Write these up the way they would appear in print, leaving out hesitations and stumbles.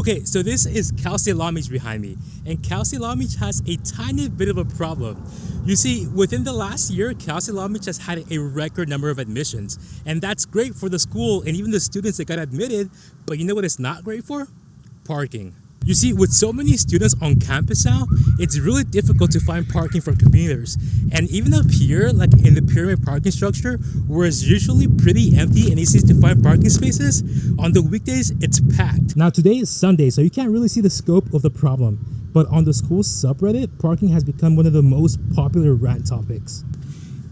Okay, so this is Cal State Long Beach behind me, and Cal State Long Beach has a tiny bit of a problem. You see, within the last year, Cal State Long Beach has had a record number of admissions, and that's great for the school and even the students that got admitted, but you know what it's not great for? Parking. You see, with so many students on campus now, it's really difficult to find parking for commuters. And even up here, like in the pyramid parking structure, where it's usually pretty empty and easy to find parking spaces, on the weekdays, it's packed. Now today is Sunday, so you can't really see the scope of the problem. But on the school subreddit, parking has become one of the most popular rant topics.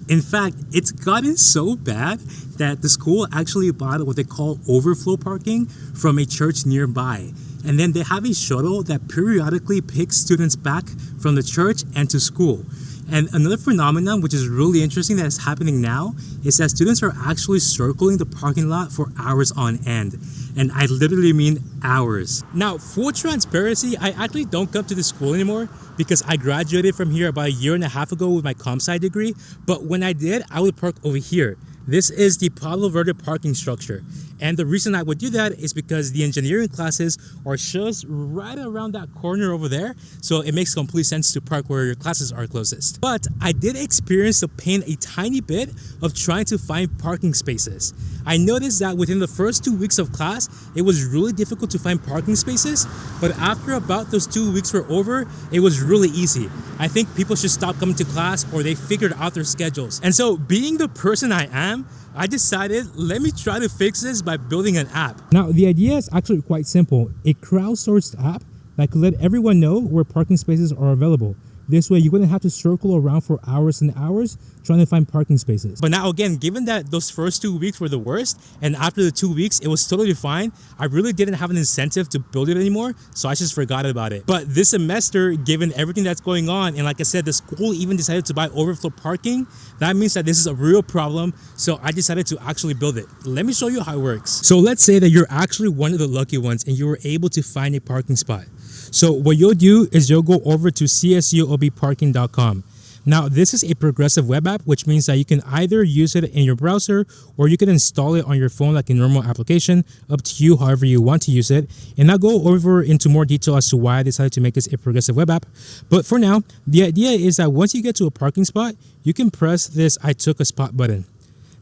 In fact, it's gotten so bad that the school actually bought what they call overflow parking from a church nearby. And then they have a shuttle that periodically picks students back from the church and to school. And another phenomenon which is really interesting that is happening now is that students are actually circling the parking lot for hours on end. And I literally mean hours. Now, full transparency, I actually don't come to the school anymore because I graduated from here about a year and a half ago with my comp sci degree. But when I did, I would park over here. This is the Palo Verde parking structure. And the reason I would do that is because the engineering classes are just right around that corner over there. So it makes complete sense to park where your classes are closest. But I did experience the pain a tiny bit of trying to find parking spaces. I noticed that within the first 2 weeks of class, it was really difficult to find parking spaces. But after about those 2 weeks were over, it was really easy. I think people should stop coming to class or they figured out their schedules. And so being the person I am, I decided, let me try to fix this by building an app. Now, the idea is actually quite simple. A crowdsourced app that could let everyone know where parking spaces are available. This way, you wouldn't have to circle around for hours and hours trying to find parking spaces. But now again, given that those first 2 weeks were the worst, and after the 2 weeks, it was totally fine, I really didn't have an incentive to build it anymore, so I just forgot about it. But this semester, given everything that's going on, and like I said, the school even decided to buy overflow parking, that means that this is a real problem, so I decided to actually build it. Let me show you how it works. So let's say that you're actually one of the lucky ones and you were able to find a parking spot. So what you'll do is you'll go over to csuobparking.com. Now, this is a progressive web app, which means that you can either use it in your browser or you can install it on your phone like a normal application, up to you, however you want to use it. And I'll go over into more detail as to why I decided to make this a progressive web app. But for now, the idea is that once you get to a parking spot, you can press this I took a spot button.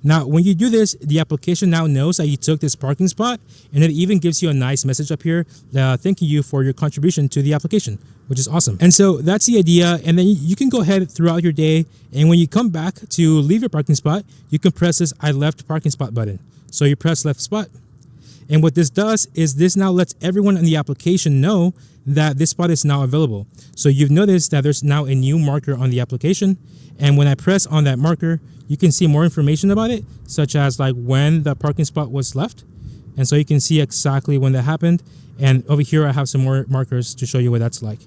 Now, when you do this, the application now knows that you took this parking spot, and it even gives you a nice message up here thanking you for your contribution to the application, which is awesome. And so that's the idea. And then you can go ahead throughout your day, and when you come back to leave your parking spot, you can press this I left parking spot button. So you press left spot. And what this does is this now lets everyone in the application know that this spot is now available. So you've noticed that there's now a new marker on the application. And when I press on that marker, you can see more information about it, such as like when the parking spot was left. And so you can see exactly when that happened. And over here, I have some more markers to show you what that's like.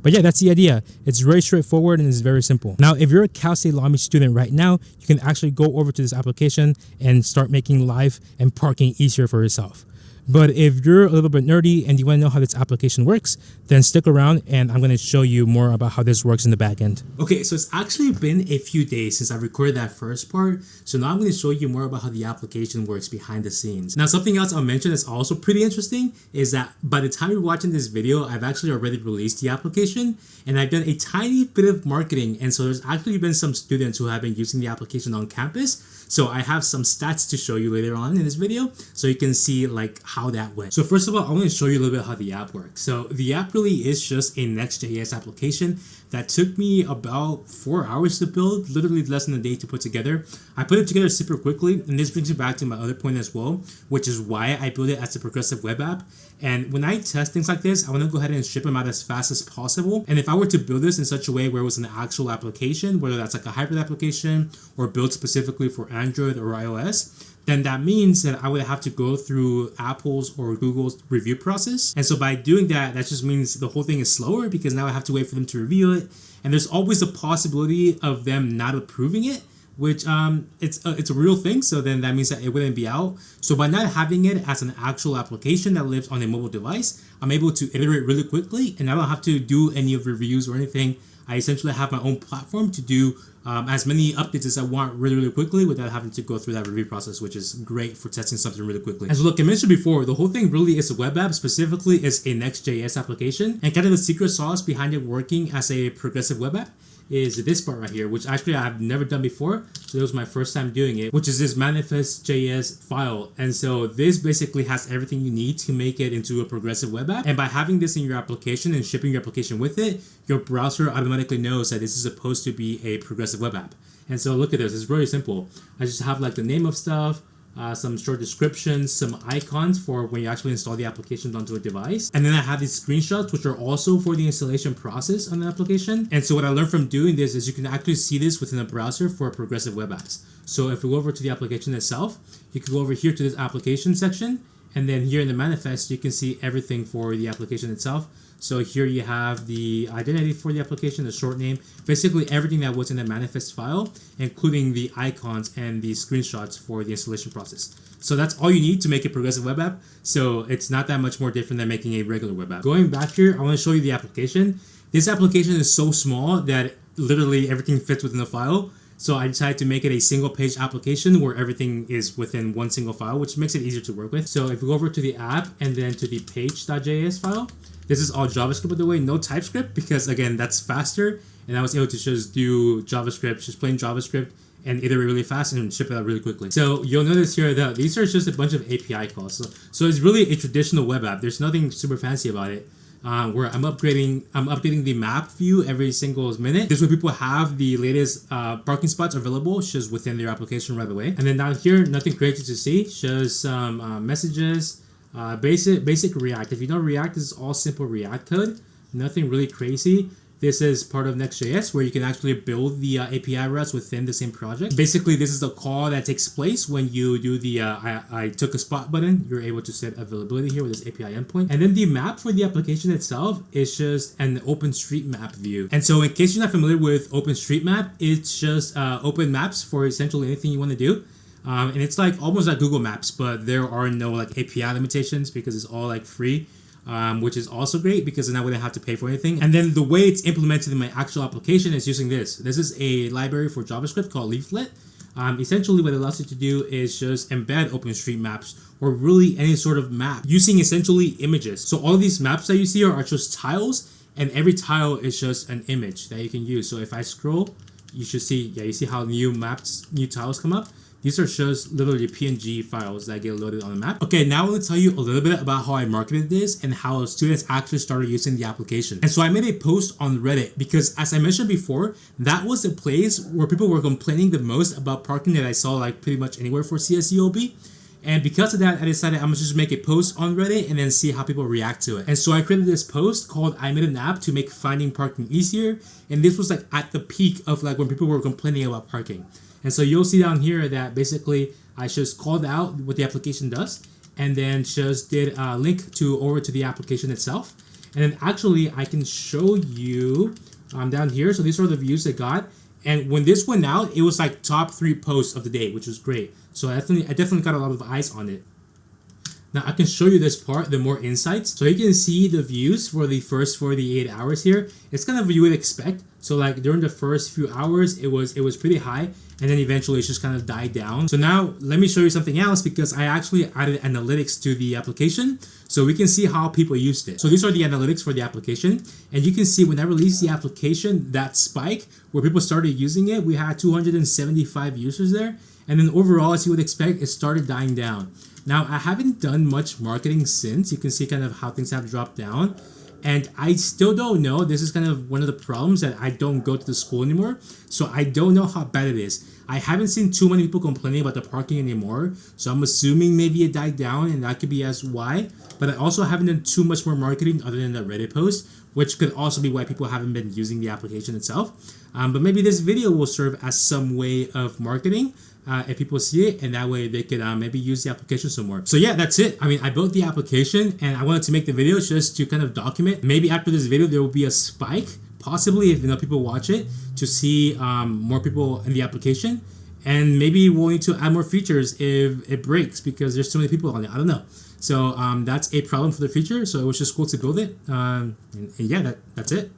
But yeah, that's the idea. It's very straightforward and it's very simple. Now, if you're a Cal State Long Beach student right now, you can actually go over to this application and start making life and parking easier for yourself. But if you're a little bit nerdy and you want to know how this application works, then stick around and I'm going to show you more about how this works in the back end. Okay, so it's actually been a few days since I recorded that first part. So now I'm going to show you more about how the application works behind the scenes. Now, something else I'll mention that's also pretty interesting is that by the time you're watching this video, I've actually already released the application and I've done a tiny bit of marketing. And so there's actually been some students who have been using the application on campus. So I have some stats to show you later on in this video so you can see like how that went. So first of all, I want to show you a little bit how the app works. So the app really is just a Next.js application that took me about 4 hours to build, literally less than a day to put together. I put it together super quickly, and this brings me back to my other point as well, which is why I built it as a progressive web app. And when I test things like this, I want to go ahead and ship them out as fast as possible. And if I were to build this in such a way where it was an actual application, whether that's like a hybrid application or built specifically for Android or iOS, then that means that I would have to go through Apple's or Google's review process. And so by doing that, that just means the whole thing is slower because now I have to wait for them to review it. And there's always a possibility of them not approving it, which it's a real thing. So then that means that it wouldn't be out. So by not having it as an actual application that lives on a mobile device, I'm able to iterate really quickly and I don't have to do any of the reviews or anything. I essentially have my own platform to do as many updates as I want really quickly without having to go through that review process, which is great for testing something really quickly. As look, I mentioned before, the whole thing really is a web app, specifically is a Next.js application, and kind of the secret sauce behind it working as a progressive web app is this part right here, which actually I've never done before. So it was my first time doing it, which is this manifest.js file. And so this basically has everything you need to make it into a progressive web app. And by having this in your application and shipping your application with it, your browser automatically knows that this is supposed to be a progressive web app. And so look at this, it's very simple. I just have like the name of stuff, some short descriptions, some icons for when you actually install the application onto a device. And then I have these screenshots, which are also for the installation process on the application. And so what I learned from doing this is you can actually see this within a browser for progressive web apps. So if we go over to the application itself, you can go over here to this application section. And then here in the manifest, you can see everything for the application itself. So here you have the identity for the application, the short name, basically everything that was in the manifest file, including the icons and the screenshots for the installation process. So that's all you need to make a progressive web app. So it's not that much more different than making a regular web app. Going back here, I want to show you the application. This application is so small that literally everything fits within the file. So I decided to make it a single page application where everything is within one single file, which makes it easier to work with. So if we go over to the app and then to the page.js file, this is all JavaScript, by the way, no TypeScript, because again, that's faster. And I was able to just do JavaScript, just plain JavaScript, and iterate really fast and ship it out really quickly. So you'll notice here that these are just a bunch of API calls. So it's really a traditional web app. There's nothing super fancy about it. Where I'm updating the map view every single minute. This way people have the latest parking spots available just within their application right away. And then down here, nothing crazy to see, just some messages, basic React. If you know React, this is all simple React code, nothing really crazy. This is part of Next.js where you can actually build the API routes within the same project. Basically, this is the call that takes place when you do the I took a spot button. You're able to set availability here with this API endpoint. And then the map for the application itself is just an OpenStreetMap view. And so in case you're not familiar with OpenStreetMap, it's just open maps for essentially anything you want to do. And it's like almost like Google Maps, but there are no like API limitations because it's all like free. Which is also great because then I wouldn't have to pay for anything. And then the way it's implemented in my actual application is using this. This is a library for JavaScript called Leaflet. Essentially what it allows you to do is just embed OpenStreetMaps or really any sort of map using essentially images. So all of these maps that you see are just tiles, and every tile is just an image that you can use. So if I scroll, you should see, you see how new tiles come up. These are just literally PNG files that get loaded on the map. Okay, now I want to tell you a little bit about how I marketed this and how students actually started using the application. And so I made a post on Reddit because, as I mentioned before, that was the place where people were complaining the most about parking that I saw like pretty much anywhere for CSULB. And because of that, I decided I'm gonna just make a post on Reddit and then see how people react to it. And so I created this post called I made an app to make finding parking easier. And this was like at the peak of like when people were complaining about parking. And so you'll see down here that basically I just called out what the application does and then just did a link over to the application itself. And then actually I can show you down here. So these are the views it got. And when this went out, it was like top 3 posts of the day, which was great. So I definitely got a lot of eyes on it. Now I can show you this part, the more insights. So you can see the views for the first 48 hours here. It's kind of what you would expect. So like during the first few hours, it was pretty high, and then eventually it's just kind of died down. So now let me show you something else because I actually added analytics to the application so we can see how people used it. So these are the analytics for the application, and you can see when I released the application, that spike where people started using it, we had 275 users there. And then overall, as you would expect, it started dying down. Now, I haven't done much marketing since. You can see kind of how things have dropped down. And I still don't know. This is kind of one of the problems that I don't go to the school anymore. So I don't know how bad it is. I haven't seen too many people complaining about the parking anymore. So I'm assuming maybe it died down and that could be as why. But I also haven't done too much more marketing other than the Reddit post, which could also be why people haven't been using the application itself. But maybe this video will serve as some way of marketing. If people see it, and that way they could maybe use the application some more. So yeah, that's it. I mean, I built the application and I wanted to make the video just to kind of document. Maybe after this video, there will be a spike, possibly if enough people watch it, to see more people in the application. And maybe we'll need to add more features if it breaks because there's so many people on it. I don't know. So that's a problem for the future. So it was just cool to build it. And yeah, that's it.